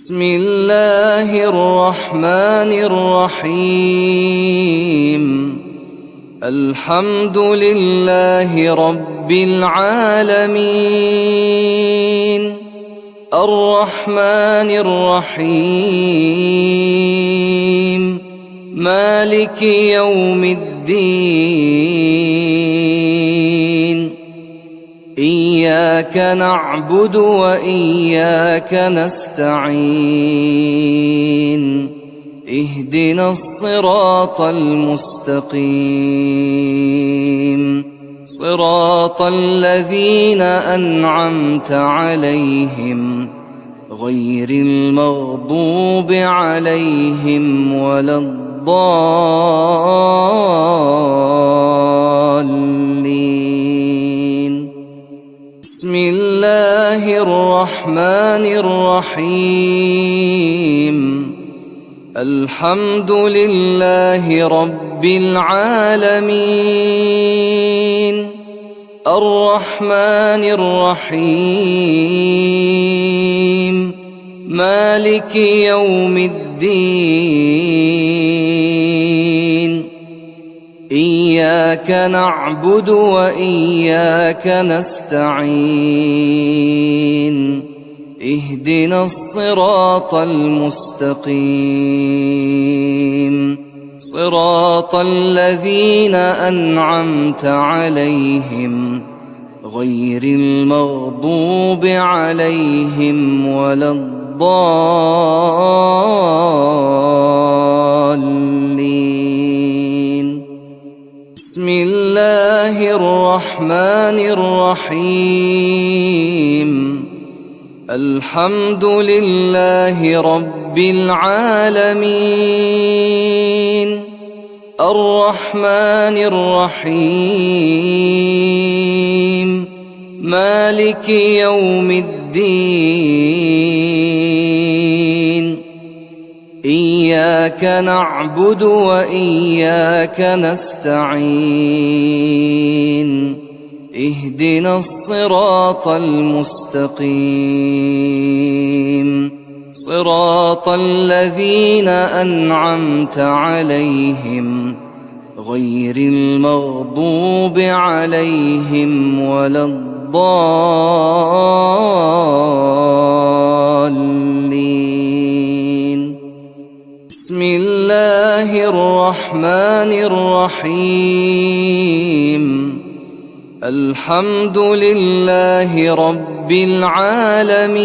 بسم الله الرحمن الرحيم. الحمد لله رب العالمين، الرحمن الرحيم، مالك يوم الدين. إياك نعبد وإياك نستعين، اهدنا الصراط المستقيم، صراط الذين أنعمت عليهم غير المغضوب عليهم ولا الضالين. بسم الله الرحمن الرحيم. الحمد لله رب العالمين، الرحمن الرحيم، مالك يوم الدين. إياك نعبد وإياك نستعين، اهدنا الصراط المستقيم، صراط الذين أنعمت عليهم غير المغضوب عليهم ولا الضالين. بسم الله الرحمن الرحيم. الحمد لله رب العالمين، الرحمن الرحيم، مالك يوم الدين. إياك نعبد وإياك نستعين، اهدنا الصراط المستقيم، صراط الذين أنعمت عليهم غير المغضوب عليهم ولا الضالين. بسم الله الرحمن الرحيم. الحمد لله رب العالمين،